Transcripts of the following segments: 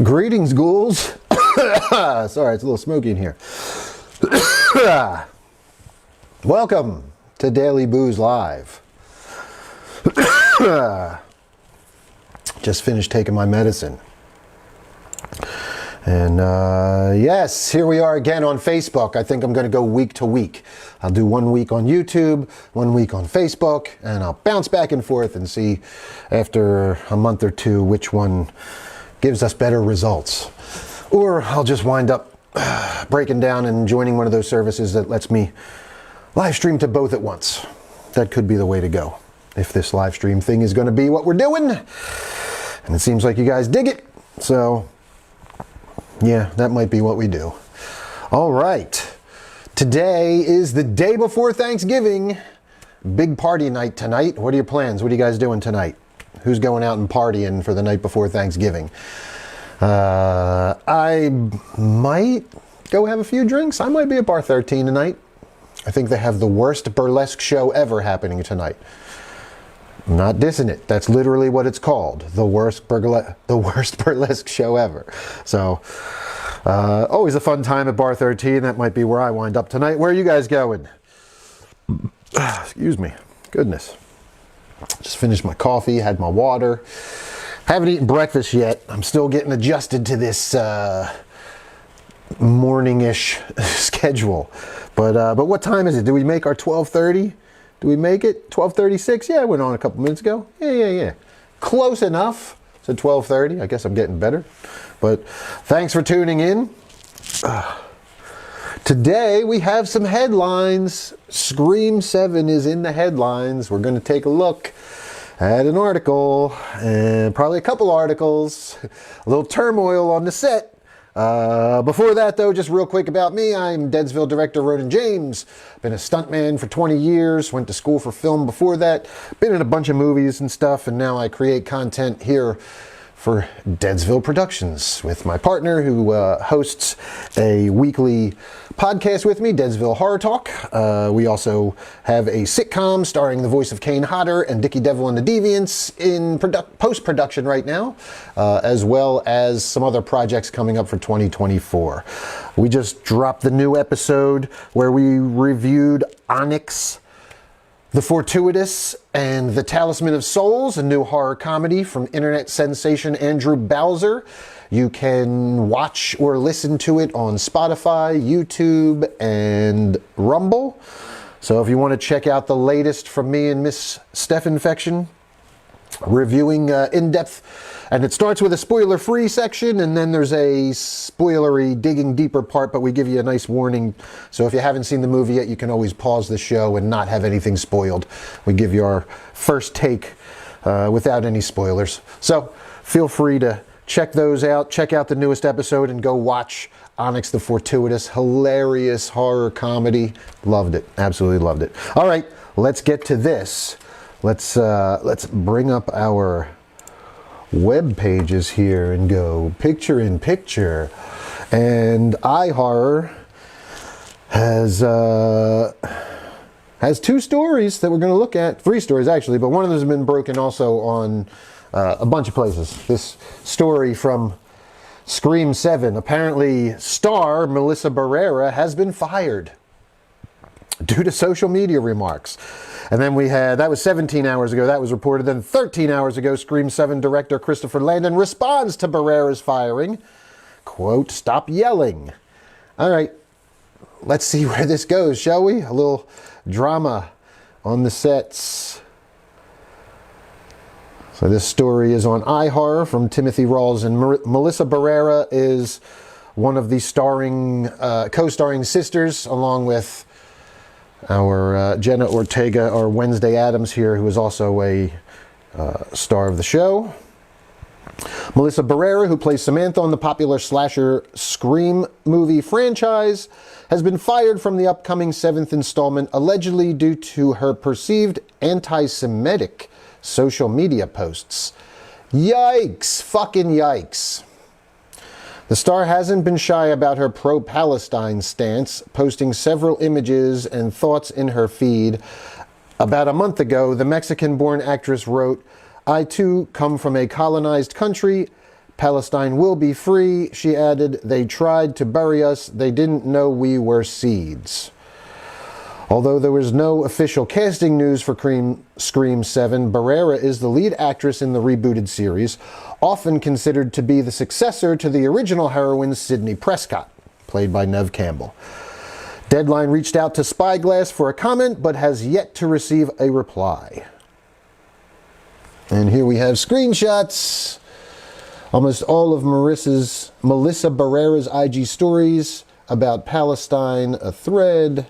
Greetings, ghouls. Sorry, it's a little smoky in here. Welcome to Daily Booze Live. Just finished taking my medicine. And yes, here we are again on Facebook. I think I'm going to go week to week. I'll do 1 week on YouTube, 1 week on Facebook, and I'll bounce back and forth and see after a month or two which one gives us better results. Or I'll just wind up breaking down and joining one of those services that lets me live stream to both at once. That could be the way to go if this live stream thing is going to be what we're doing. And it seems like you guys dig it. So yeah, that might be what we do. All right. Today is the day before Thanksgiving. Big party night tonight. What are your plans? What are you guys doing tonight? Who's going out and partying for the night before Thanksgiving? I might go have a few drinks. I might be at Bar 13 tonight. I think they have the worst burlesque show ever happening tonight. I'm not dissing it. That's literally what it's called. The worst burlesque show ever. So, always a fun time at Bar 13. That might be where I wind up tonight. Where are you guys going? Excuse me. Goodness. Just finished my coffee, had my water. Haven't eaten breakfast yet. I'm still getting adjusted to this morning-ish schedule. But what time is it? Did we make our 12:30? Do we make it? 12:36? Yeah, I went on a couple minutes ago. Yeah. Close enough to 12:30. I guess I'm getting better. But thanks for tuning in. Today we have some headlines. Scream 7 is in the headlines. We're going to take a look at an article, and probably a couple articles. A little turmoil on the set. Before that, though, just real quick about me. I'm Deadsville director Ronin James. Been a stuntman for 20 years. Went to school for film before that. Been in a bunch of movies and stuff, and now I create content here for Deadsville Productions with my partner who hosts a weekly podcast with me, Deadsville Horror Talk. We also have a sitcom starring the voice of Kane Hodder and Dickie Devil and the Deviants in post-production right now, as well as some other projects coming up for 2024. We just dropped the new episode where we reviewed Onyx, The Fortuitous, and The Talisman of Souls, a new horror comedy from internet sensation Andrew Bowser. You can watch or listen to it on Spotify, YouTube, and Rumble. So if you want to check out the latest from me and Miss Steph Infection, reviewing in-depth, and it starts with a spoiler-free section, and then there's a spoilery, digging deeper part, but we give you a nice warning. So if you haven't seen the movie yet, you can always pause the show and not have anything spoiled. We give you our first take without any spoilers. So feel free to check those out. Check out the newest episode and go watch Onyx the Fortuitous. Hilarious horror comedy. Loved it. Absolutely loved it. All right, let's get to this. Let's bring up our web pages here and go picture in picture. And iHorror has two stories that we're going to look at. 3 stories actually, but one of them has been broken also on a bunch of places. This story from Scream 7. Apparently star Melissa Barrera has been fired due to social media remarks. And then we had, that was 17 hours ago, that was reported. Then 13 hours ago, Scream 7 director Christopher Landon responds to Barrera's firing. Quote, "Stop yelling." All right, let's see where this goes, shall we? A little drama on the sets. So this story is on iHorror from Timothy Rawls, and Melissa Barrera is one of the co-starring sisters, along with our Jenna Ortega, or Wednesday Addams here, who is also a star of the show. Melissa Barrera, who plays Samantha on the popular slasher Scream movie franchise, has been fired from the upcoming 7th installment, allegedly due to her perceived anti-Semitic social media posts. Yikes! Fucking yikes. The star hasn't been shy about her pro-Palestine stance, posting several images and thoughts in her feed. About a month ago, the Mexican-born actress wrote, "I too come from a colonized country. Palestine will be free. She added, they tried to bury us. They didn't know we were seeds. Although there was no official casting news for Scream 7, Barrera is the lead actress in the rebooted series, often considered to be the successor to the original heroine Sidney Prescott, played by Neve Campbell. Deadline reached out to Spyglass for a comment, but has yet to receive a reply. And here we have screenshots. Almost all of Melissa Barrera's IG stories about Palestine, a thread.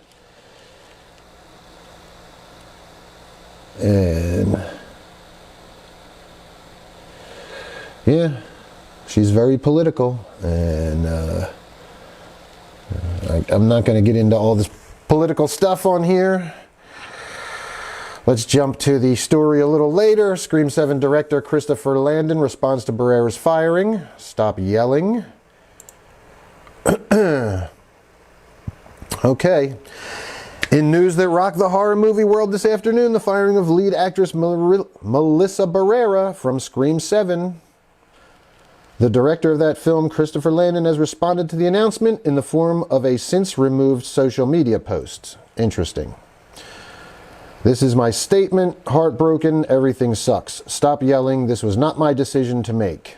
And yeah, she's very political, and I'm not going to get into all this political stuff on here. Let's jump to the story a little later. Scream 7 director Christopher Landon responds to Barrera's firing. Stop yelling. Okay. In news that rocked the horror movie world this afternoon, the firing of lead actress Melissa Barrera from Scream 7. The director of that film, Christopher Landon, has responded to the announcement in the form of a since-removed social media post. Interesting. This is my statement. Heartbroken. Everything sucks. Stop yelling. This was not my decision to make.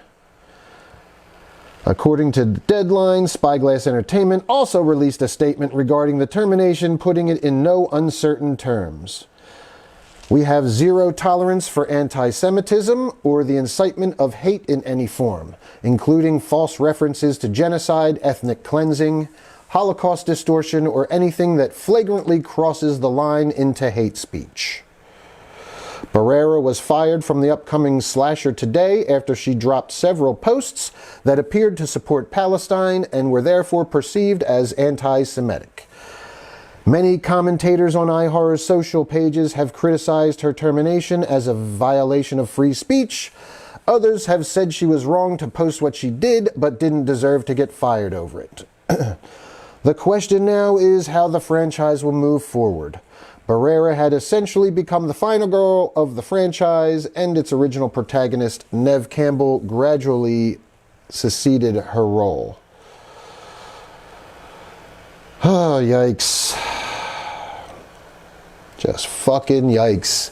According to Deadline, Spyglass Entertainment also released a statement regarding the termination, putting it in no uncertain terms. We have zero tolerance for anti-Semitism or the incitement of hate in any form, including false references to genocide, ethnic cleansing, Holocaust distortion, or anything that flagrantly crosses the line into hate speech. Barrera was fired from the upcoming slasher today after she dropped several posts that appeared to support Palestine and were therefore perceived as anti-Semitic. Many commentators on iHorror's social pages have criticized her termination as a violation of free speech. Others have said she was wrong to post what she did, but didn't deserve to get fired over it. The question now is how the franchise will move forward. Barrera had essentially become the final girl of the franchise, and its original protagonist, Neve Campbell, gradually succeeded her role. Oh, yikes. Just fucking yikes.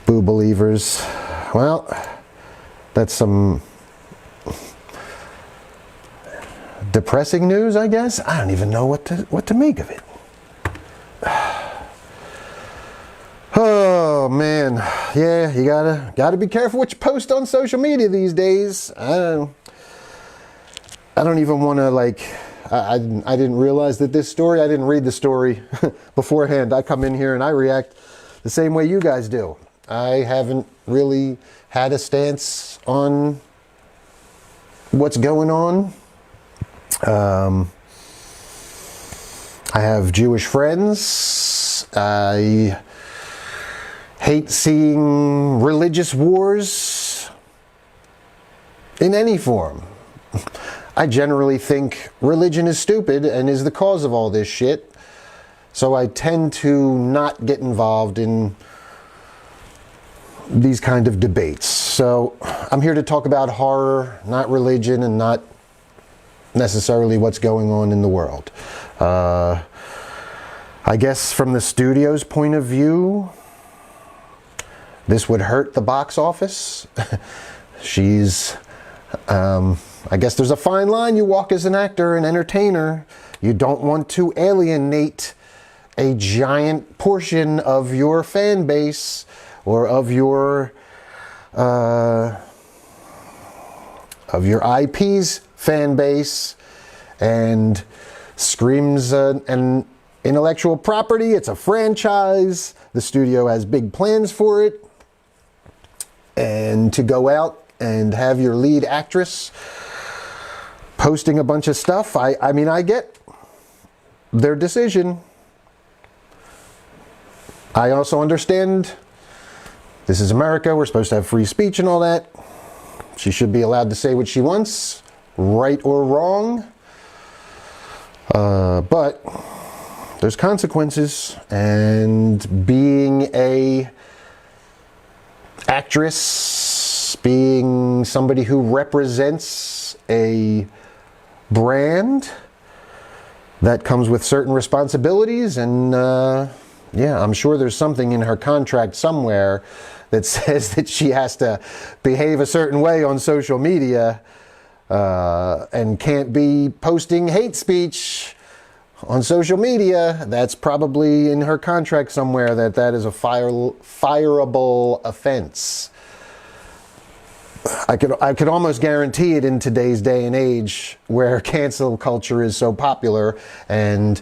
Boo believers. Well, that's some depressing news, I guess. I don't even know what to make of it. Oh man, yeah, you gotta be careful what you post on social media these days. I don't even want to I didn't realize that this story, I didn't read the story beforehand. I come in here and I react the same way you guys do. I haven't really had a stance on what's going on. I have Jewish friends. I hate seeing religious wars in any form. I generally think religion is stupid and is the cause of all this shit. So I tend to not get involved in these kind of debates. So I'm here to talk about horror, not religion, and not necessarily what's going on in the world. I guess from the studio's point of view, this would hurt the box office. I guess there's a fine line you walk as an actor and entertainer. You don't want to alienate a giant portion of your fan base or of your IP's fan base. And Scream's an intellectual property. It's a franchise. The studio has big plans for it. And to go out and have your lead actress posting a bunch of stuff, I mean, I get their decision. I also understand this is America. We're supposed to have free speech and all that. She should be allowed to say what she wants, right or wrong. But there's consequences, and being a actress, being being somebody who represents a brand that comes with certain responsibilities, and yeah, I'm sure there's something in her contract somewhere that says that she has to behave a certain way on social media and can't be posting hate speech on social media. That's probably in her contract somewhere, that is a fireable offense. I could almost guarantee it in today's day and age where cancel culture is so popular and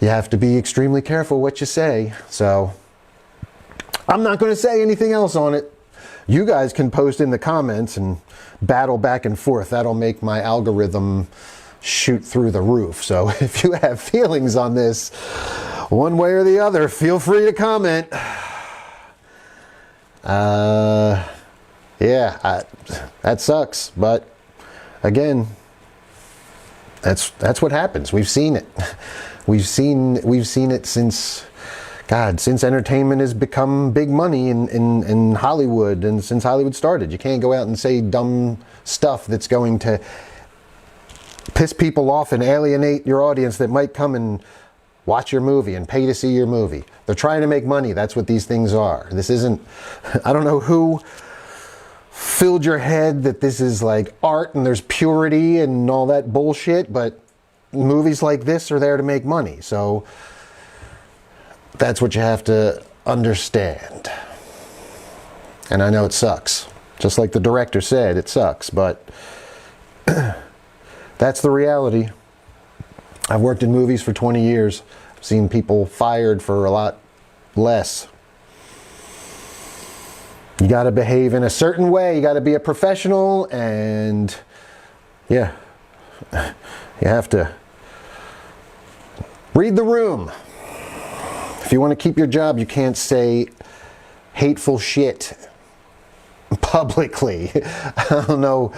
you have to be extremely careful what you say. So I'm not going to say anything else on it. You guys can post in the comments and battle back and forth. That'll make my algorithm shoot through the roof. So if you have feelings on this one way or the other, feel free to comment. Yeah, that sucks, but again, that's what happens. We've seen it. We've seen it since entertainment has become big money in Hollywood, and since Hollywood started. You can't go out and say dumb stuff that's going to piss people off and alienate your audience that might come and watch your movie and pay to see your movie. They're trying to make money. That's what these things are. This isn't, I don't know who filled your head that this is like art and there's purity and all that bullshit, but movies like this are there to make money. So that's what you have to understand. And I know it sucks. Just like the director said, it sucks, but that's the reality. I've worked in movies for 20 years. I've seen people fired for a lot less. You got to behave in a certain way. You got to be a professional, and yeah, you have to read the room. If you want to keep your job, you can't say hateful shit publicly. I don't know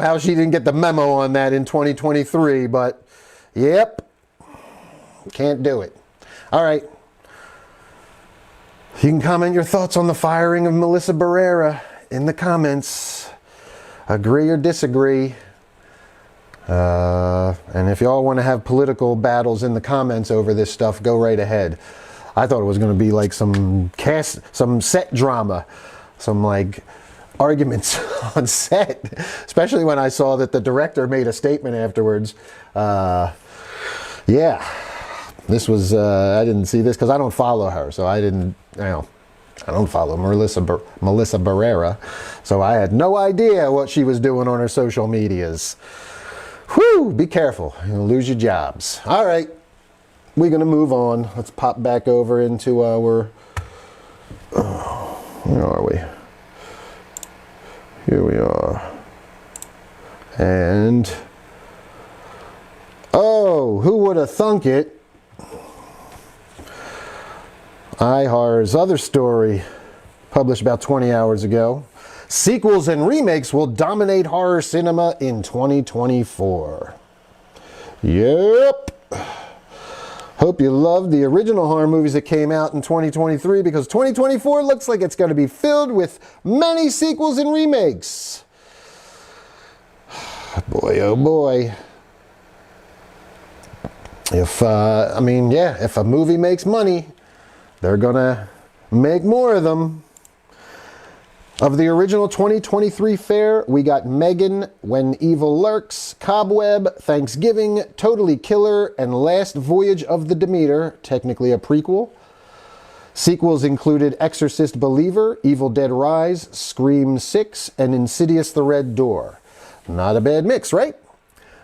how she didn't get the memo on that in 2023, but yep, can't do it. All right. You can comment your thoughts on the firing of Melissa Barrera in the comments. Agree or disagree. And if y'all want to have political battles in the comments over this stuff, go right ahead. I thought it was going to be like some set drama, some like arguments on set, especially when I saw that the director made a statement afterwards. Yeah, this was, I didn't see this because I don't follow her, so I don't follow Melissa Barrera, so I had no idea what she was doing on her social medias. Whew, be careful, you'll lose your jobs. All right, we're gonna move on. Let's pop back over into our, where are we? Here we are. And, oh, who would have thunk it? iHorror's other story, published about 20 hours ago. Sequels and remakes will dominate horror cinema in 2024. Yep. Hope you loved the original horror movies that came out in 2023, because 2024 looks like it's going to be filled with many sequels and remakes. Boy, oh boy. If a movie makes money, they're gonna make more of them. Of the original 2023 fare, we got Megan, When Evil Lurks, Cobweb, Thanksgiving, Totally Killer, and Last Voyage of the Demeter, technically a prequel. Sequels included Exorcist Believer, Evil Dead Rise, Scream 6, and Insidious the Red Door. Not a bad mix, right?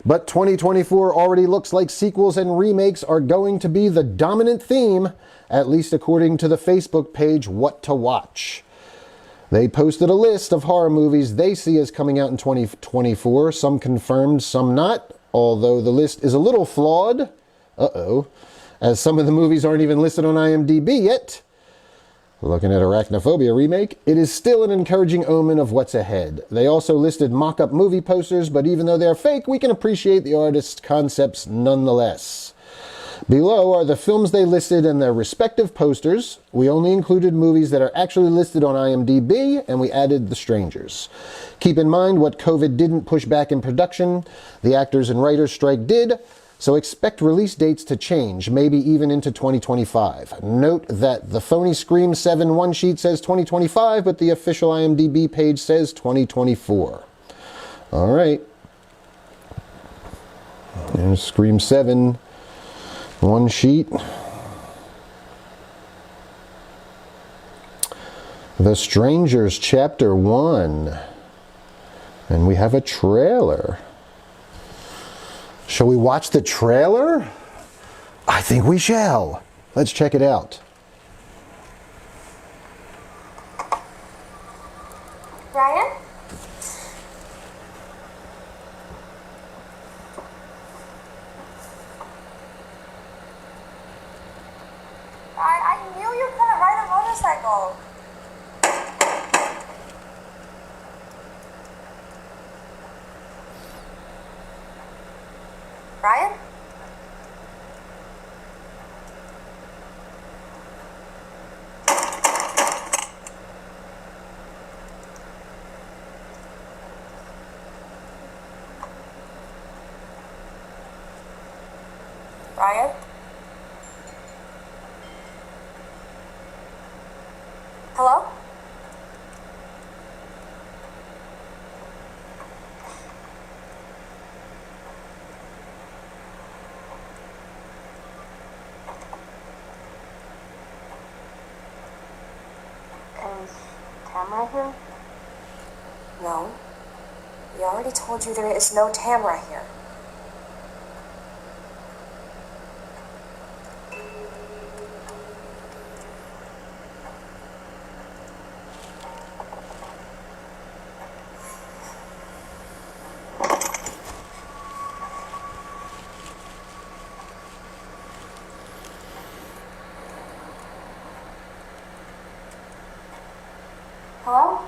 But 2024 already looks like sequels and remakes are going to be the dominant theme, at least according to the Facebook page What to Watch. They posted a list of horror movies they see as coming out in 2024, some confirmed, some not, although the list is a little flawed, as some of the movies aren't even listed on IMDb yet. Looking at Arachnophobia remake, it is still an encouraging omen of what's ahead. They also listed mock-up movie posters, but even though they're fake, we can appreciate the artist's concepts nonetheless. Below are the films they listed and their respective posters. We only included movies that are actually listed on IMDb, and we added The Strangers. Keep in mind what COVID didn't push back in production, the actors and writers strike did, so expect release dates to change, maybe even into 2025. Note that the phony Scream 7 one-sheet says 2025, but the official IMDb page says 2024. All right. There's Scream 7 one-sheet. The Strangers, Chapter 1. And we have a trailer. Shall we watch the trailer? I think we shall. Let's check it out. Ryan? I knew you couldn't ride a motorcycle. Ryan? Ryan? Hello? Is Tamara here? No. We already told you there is no Tamara here. Hello?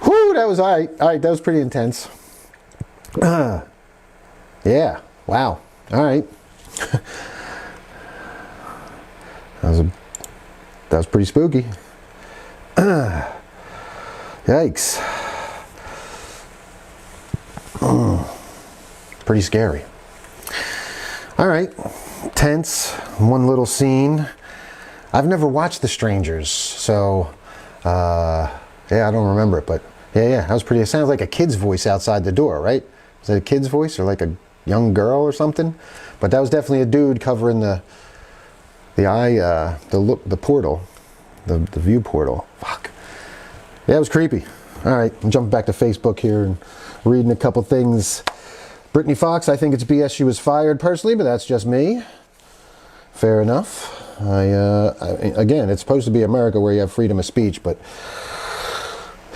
Whew, that was all right. All right, that was pretty intense. Yeah, wow. All right. That was pretty spooky. Yikes. Pretty scary. All right, tense, one little scene. I've never watched The Strangers, so yeah, I don't remember it, but yeah, that was pretty. It sounds like a kid's voice outside the door, right? Is it a kid's voice or like a young girl or something? But that was definitely a dude covering the portal, the view portal. Fuck. Yeah, it was creepy. All right, I'm jumping back to Facebook here and reading a couple things. Brittany Fox, I think it's BS she was fired personally, but that's just me. Fair enough. Again, it's supposed to be America where you have freedom of speech, but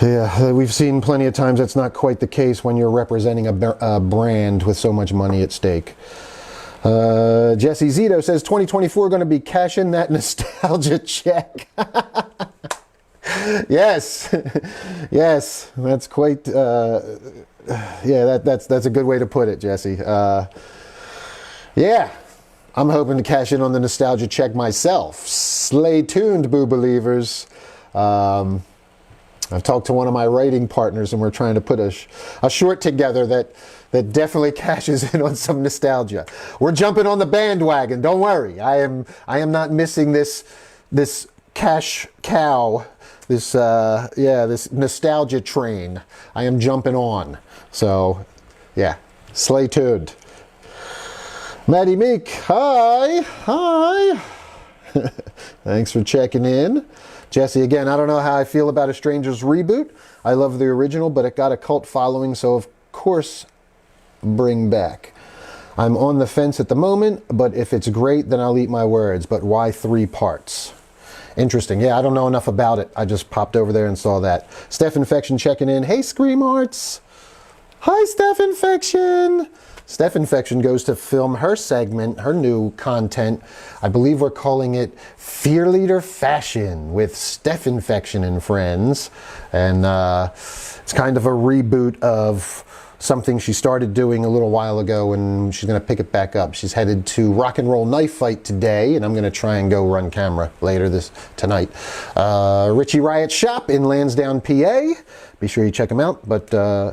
yeah, we've seen plenty of times that's not quite the case when you're representing a brand with so much money at stake. Jesse Zito says 2024 going to be cashing that nostalgia check. Yes, yes, that's quite. Yeah, that's a good way to put it, Jesse. Yeah, I'm hoping to cash in on the nostalgia check myself. Stay tuned, boo believers. I've talked to one of my writing partners, and we're trying to put a short together that definitely cashes in on some nostalgia. We're jumping on the bandwagon. Don't worry. I am not missing this cash cow. This nostalgia train. I am jumping on. So, yeah, stay tuned. Maddie Meek, hi. Thanks for checking in. Jesse, again, I don't know how I feel about A Stranger's reboot. I love the original, but it got a cult following, so of course, bring back. I'm on the fence at the moment, but if it's great, then I'll eat my words. But why 3 parts? Interesting. Yeah, I don't know enough about it. I just popped over there and saw that. Steph Infection checking in. Hey, Scream Arts. Hi, Steph Infection. Steph Infection goes to film her segment, her new content. I believe we're calling it Fear Leader Fashion with Steph Infection and friends. And it's kind of a reboot of something she started doing a little while ago, and she's going to pick it back up. She's headed to Rock and Roll Knife Fight today, and I'm going to try and go run camera later tonight. Richie Riot Shop in Lansdowne, PA. Be sure you check them out. But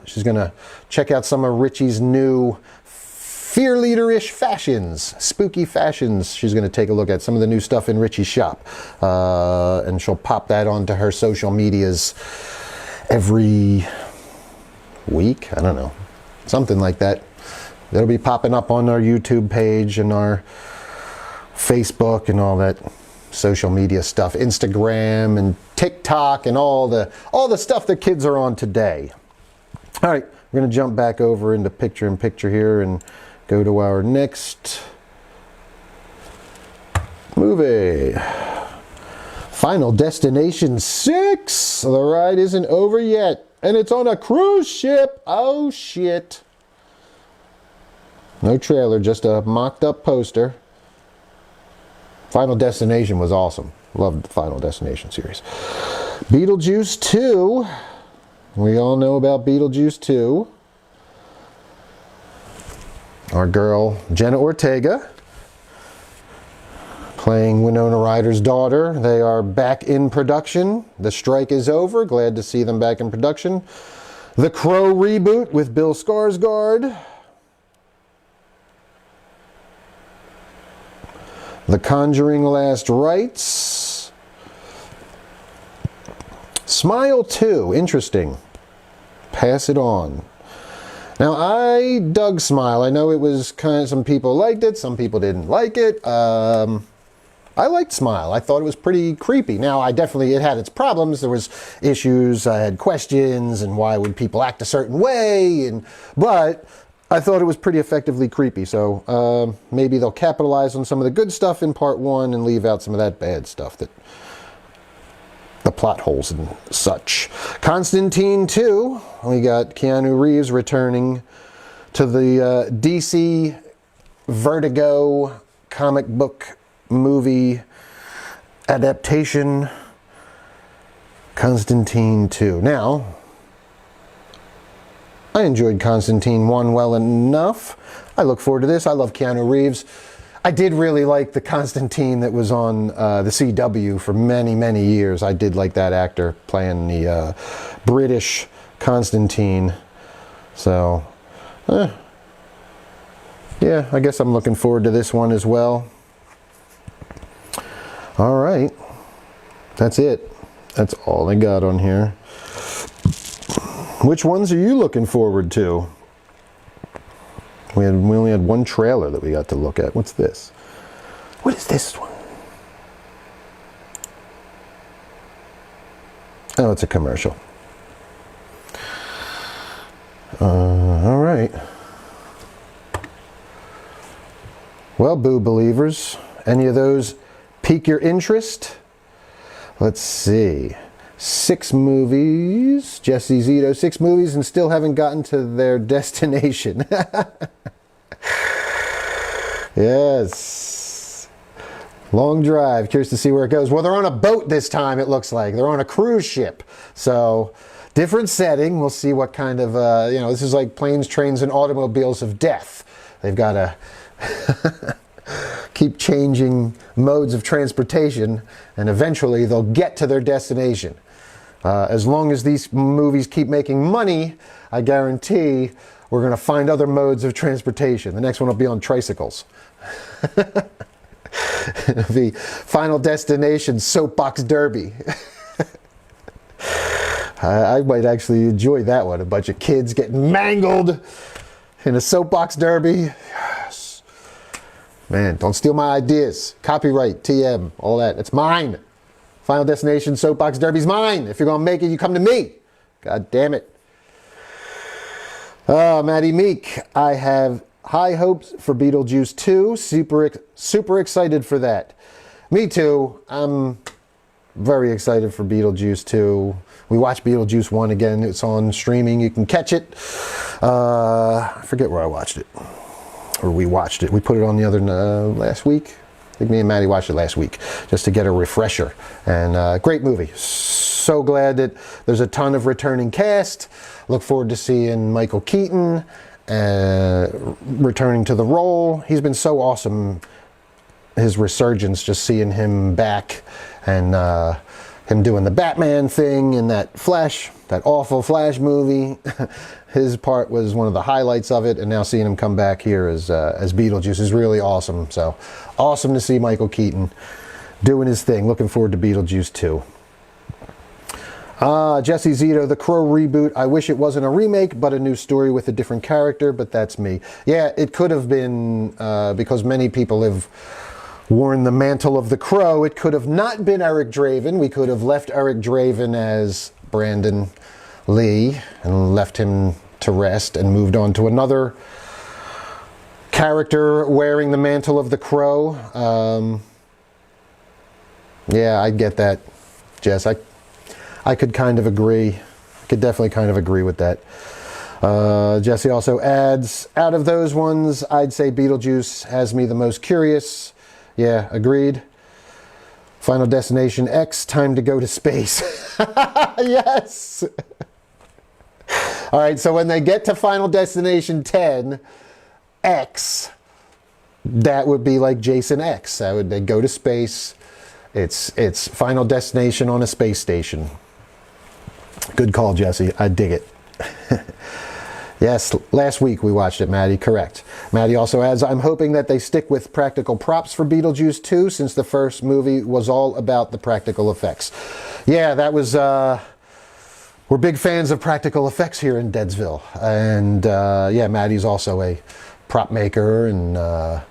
she's going to check out some of Richie's new Fear Leader-ish fashions, spooky fashions. She's going to take a look at some of the new stuff in Richie's shop. And she'll pop that onto her social medias every week. I don't know. Something like that. It'll be popping up on our YouTube page and our Facebook and all that social media stuff. Instagram and TikTok and all the stuff that kids are on today. All right, we're going to jump back over into picture-in-picture here and go to our next movie. Final Destination 6. The ride isn't over yet, and it's on a cruise ship. Oh, shit. No trailer, just a mocked-up poster. Final Destination was awesome. Loved the Final Destination series. Beetlejuice 2. We all know about Beetlejuice 2. Our girl, Jenna Ortega, playing Winona Ryder's daughter. They are back in production. The strike is over. Glad to see them back in production. The Crow reboot with Bill Skarsgård. The Conjuring Last Rites. Smile 2. Interesting. Pass it on. Now, I dug Smile. I know it was kind of, some people liked it, some people didn't like it. I liked Smile. I thought it was pretty creepy. Now, it had its problems. There was issues. I had questions, and why would people act a certain way? But I thought it was pretty effectively creepy. So maybe they'll capitalize on some of the good stuff in part 1 and leave out some of that bad stuff, that the plot holes and such. Constantine 2. We got Keanu Reeves returning to the DC Vertigo comic book movie adaptation. Constantine 2. Now, I enjoyed Constantine 1 well enough. I look forward to this. I love Keanu Reeves. I did really like the Constantine that was on the CW for many, many years. I did like that actor playing the British Constantine. So, yeah, I guess I'm looking forward to this one as well. All right. That's it. That's all I got on here. Which ones are you looking forward to? We only had one trailer that we got to look at. What's this? What is this one? Oh, it's a commercial. All right. Well, Boo Believers, any of those pique your interest? Let's see. 6 movies. Jesse Zito, 6 movies and still haven't gotten to their destination. Yes. Long drive. Curious to see where it goes. Well, they're on a boat this time, it looks like. They're on a cruise ship. So, different setting. We'll see what kind of, this is like Planes, Trains, and Automobiles of Death. They've got to keep changing modes of transportation, and eventually they'll get to their destination. As long as these movies keep making money, I guarantee we're going to find other modes of transportation. The next one will be on tricycles. It'll be Final Destination Soapbox Derby. I might actually enjoy that one. A bunch of kids getting mangled in a soapbox derby. Yes. Man, don't steal my ideas. Copyright, TM, all that. It's mine. Final Destination Soapbox Derby's mine. If you're going to make it, you come to me. God damn it. Maddie Meek, I have high hopes for Beetlejuice 2. Super excited for that. Me too. I'm very excited for Beetlejuice 2. We watched Beetlejuice 1 again. It's on streaming. You can catch it. I forget where I watched it. Or we watched it. We put it on the other last week. I think me and Maddie watched it last week just to get a refresher. And great movie. So glad that there's a ton of returning cast. Look forward to seeing Michael Keaton returning to the role. He's been so awesome. His resurgence, just seeing him back and him doing the Batman thing in that awful Flash movie. His part was one of the highlights of it, and now seeing him come back here as Beetlejuice is really awesome. So awesome to see Michael Keaton doing his thing. Looking forward to Beetlejuice 2. Jesse Zito, The Crow reboot. I wish it wasn't a remake, but a new story with a different character, but that's me. Yeah, it could have been, because many people have worn the mantle of the Crow, it could have not been Eric Draven. We could have left Eric Draven as Brandon Lee and left him to rest and moved on to another character wearing the mantle of the Crow. Yeah, I get that, Jess. I could kind of agree. I could definitely kind of agree with that. Jesse also adds, out of those ones, I'd say Beetlejuice has me the most curious. Yeah, agreed. Final Destination X, time to go to space. Yes. All right, so when they get to Final Destination 10, X, that would be like Jason X. They go to space. It's Final Destination on a space station. Good call, Jesse. I dig it. Yes, last week we watched it, Maddie. Correct. Maddie also adds, I'm hoping that they stick with practical props for Beetlejuice 2 since the first movie was all about the practical effects. Yeah, that was... we're big fans of practical effects here in Deadsville. And yeah, Maddie's also a prop maker and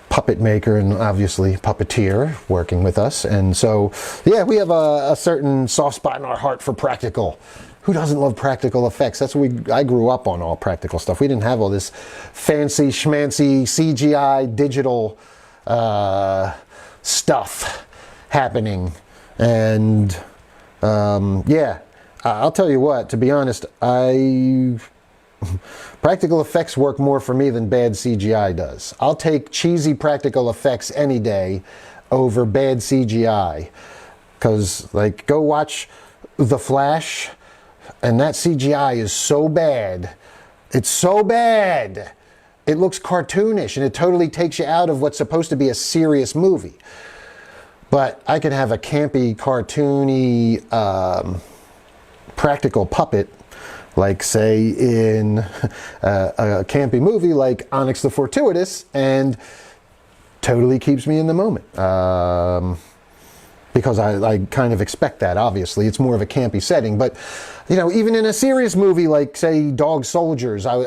puppet maker and obviously puppeteer working with us. And so, yeah, we have a certain soft spot in our heart for practical. Who doesn't love practical effects? That's what I grew up on, all practical stuff. We didn't have all this fancy schmancy CGI digital stuff happening. And yeah, I'll tell you what, to be honest, practical effects work more for me than bad CGI does. I'll take cheesy practical effects any day over bad CGI. Because, like, go watch The Flash, and that CGI is so bad. It's so bad. It looks cartoonish, and it totally takes you out of what's supposed to be a serious movie. But I can have a campy, cartoony, practical puppet, like, say, in a campy movie like Onyx the Fortuitous, and totally keeps me in the moment. Because I kind of expect that, obviously. It's more of a campy setting. But, you know, even in a serious movie like, say, Dog Soldiers, or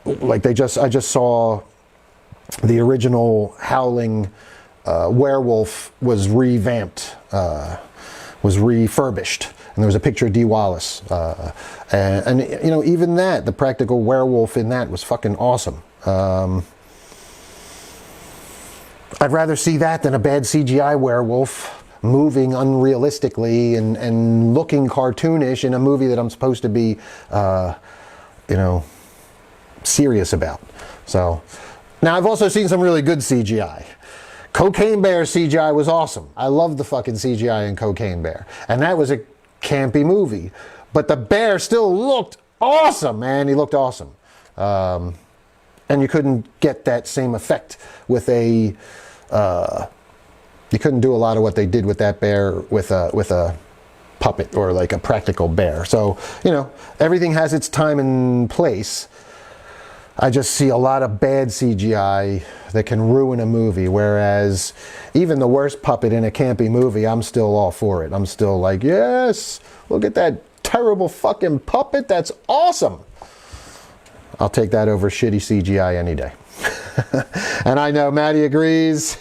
like I just saw the original Howling werewolf was revamped, was refurbished. And there was a picture of Dee Wallace. And, you know, even that, the practical werewolf in that was fucking awesome. I'd rather see that than a bad CGI werewolf moving unrealistically and looking cartoonish in a movie that I'm supposed to be, you know, serious about. So, now I've also seen some really good CGI. Cocaine Bear CGI was awesome. I loved the fucking CGI in Cocaine Bear. And that was a campy movie. But the bear still looked awesome, man. He looked awesome. And you couldn't get that same effect with a You couldn't do a lot of what they did with that bear with a puppet or like a practical bear. So, you know, everything has its time and place. I just see a lot of bad CGI that can ruin a movie, whereas even the worst puppet in a campy movie, I'm still all for it. I'm still like, yes, look at that terrible fucking puppet. That's awesome. I'll take that over shitty CGI any day. And I know Maddie agrees.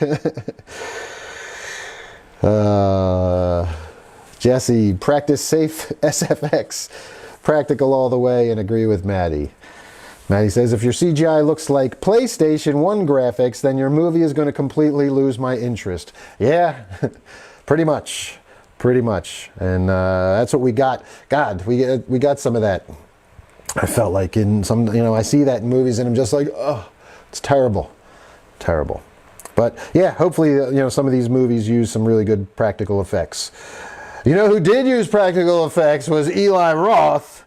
Jesse, practice safe SFX. Practical all the way, and agree with Maddie. Maddie says, if your CGI looks like PlayStation 1 graphics, then your movie is going to completely lose my interest. Yeah, pretty much. Pretty much. And that's what we got. God, we got some of that. I felt like in some, you know, I see that in movies and I'm just like, oh, it's terrible. Terrible. But yeah, hopefully, you know, some of these movies use some really good practical effects. You know who did use practical effects was Eli Roth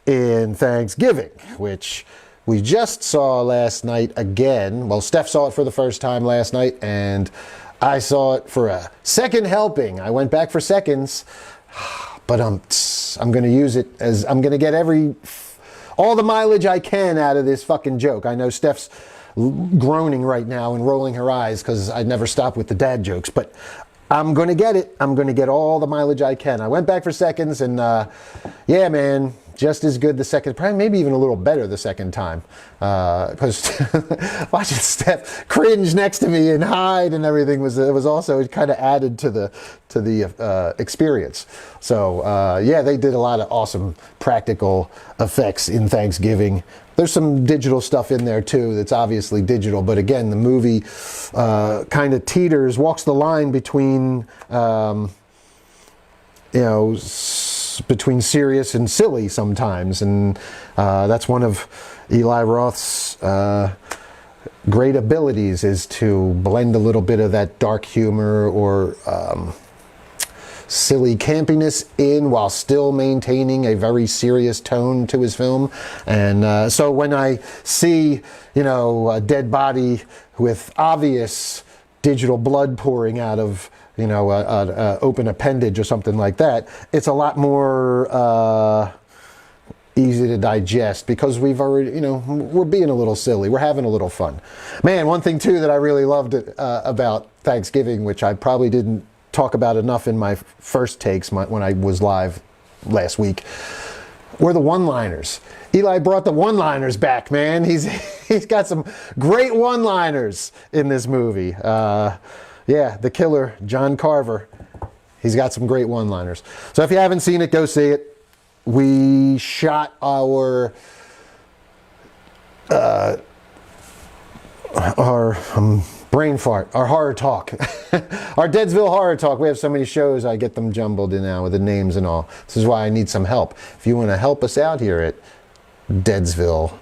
in Thanksgiving, which we just saw last night again. Well, Steph saw it for the first time last night, and I saw it for a second helping. I went back for seconds, but I'm going to use it as I'm going to get all the mileage I can out of this fucking joke. I know Steph's groaning right now and rolling her eyes because I never stop with the dad jokes, but I'm going to get it. I'm going to get all the mileage I can. I went back for seconds, and yeah, man, just as good the second, probably maybe even a little better the second time. Because watching Steph cringe next to me and hide and everything was also, it kind of added to the experience. So yeah, they did a lot of awesome practical effects in Thanksgiving. There's some digital stuff in there too that's obviously digital, but again, the movie kind of teeters, walks the line between you know, between serious and silly sometimes, and that's one of Eli Roth's great abilities, is to blend a little bit of that dark humor or silly campiness in while still maintaining a very serious tone to his film. And so when I see, you know, a dead body with obvious digital blood pouring out of, you know, a open appendage or something like that, it's a lot more easy to digest because we've already, you know, we're being a little silly. We're having a little fun. Man, one thing too that I really loved about Thanksgiving, which I probably didn't talk about enough in my first takes when I was live last week, were the one-liners. Eli brought the one-liners back, man. He's got some great one-liners in this movie. Yeah, the killer, John Carver. He's got some great one-liners. So if you haven't seen it, go see it. We shot our brain fart, our horror talk, our Deadsville horror talk. We have so many shows, I get them jumbled in now with the names and all. This is why I need some help. If you want to help us out here at Deadsville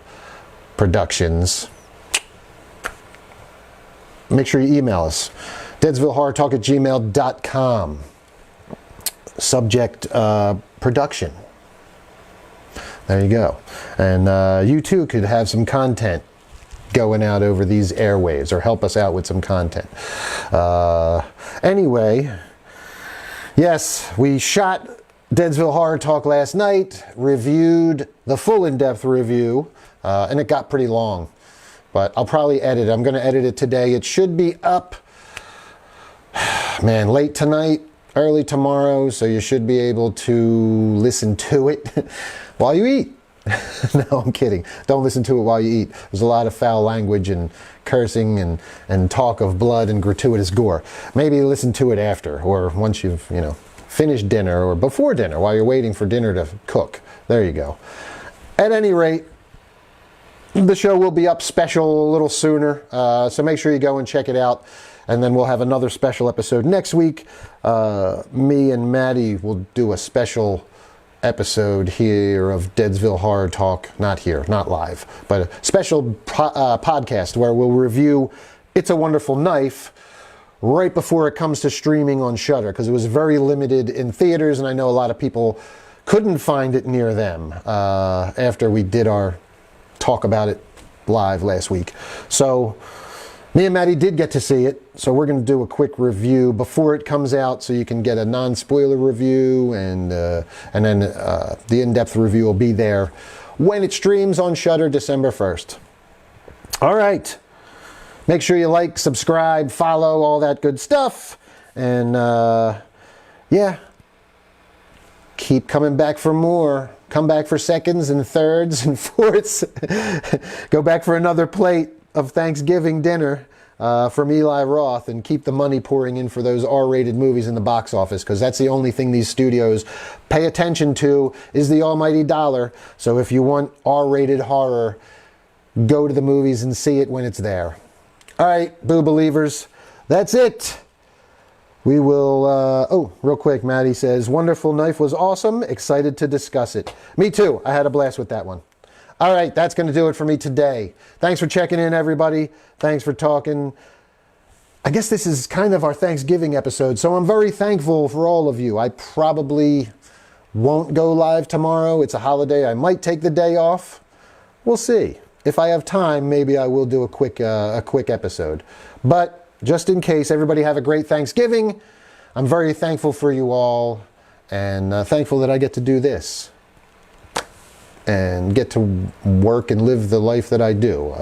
Productions, make sure you email us. deadsvillehorrortalk@gmail.com. Subject, production. There you go. And you too could have some content going out over these airwaves, or help us out with some content. Anyway, yes, we shot Deadsville Horror Talk last night, reviewed the full in-depth review, and it got pretty long. But I'll probably edit it. I'm going to edit it today. It should be up, man, late tonight, early tomorrow, so you should be able to listen to it while you eat. No, I'm kidding. Don't listen to it while you eat. There's a lot of foul language and cursing and talk of blood and gratuitous gore. Maybe listen to it after, or once you've, you know, finished dinner, or before dinner while you're waiting for dinner to cook. There you go. At any rate, the show will be up special a little sooner, so make sure you go and check it out. And then we'll have another special episode next week. Me and Maddie will do a special episode here of Deadsville Horror Talk. Not here, not live, but a special podcast where we'll review It's a Wonderful Knife right before it comes to streaming on Shudder, because it was very limited in theaters, and I know a lot of people couldn't find it near them after we did our talk about it live last week. So Me and Maddie did get to see it, so we're going to do a quick review before it comes out, so you can get a non-spoiler review, and then the in-depth review will be there when it streams on Shudder December 1st. All right, make sure you like, subscribe, follow, all that good stuff, and yeah, keep coming back for more. Come back for seconds and thirds and fourths. Go back for another plate of Thanksgiving dinner from Eli Roth, and keep the money pouring in for those R-rated movies in the box office, because that's the only thing these studios pay attention to is the almighty dollar. So if you want R-rated horror, go to the movies and see it when it's there. All right, Boo Believers, that's it. We will, oh, real quick, Maddie says, Wonderful Knife was awesome. Excited to discuss it. Me too. I had a blast with that one. All right, that's going to do it for me today. Thanks for checking in, everybody. Thanks for talking. I guess this is kind of our Thanksgiving episode, so I'm very thankful for all of you. I probably won't go live tomorrow. It's a holiday. I might take the day off. We'll see. If I have time, maybe I will do a quick episode. But just in case, everybody have a great Thanksgiving. I'm very thankful for you all, and thankful that I get to do this and get to work and live the life that I do.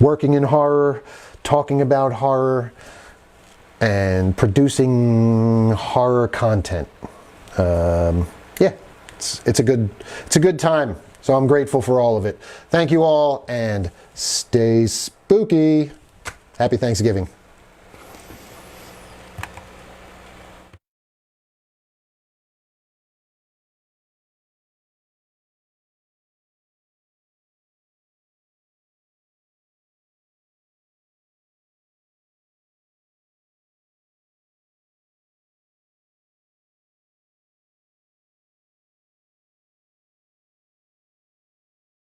Working in horror, talking about horror, and producing horror content. Yeah, it's a good time. So I'm grateful for all of it. Thank you all, and stay spooky. Happy Thanksgiving.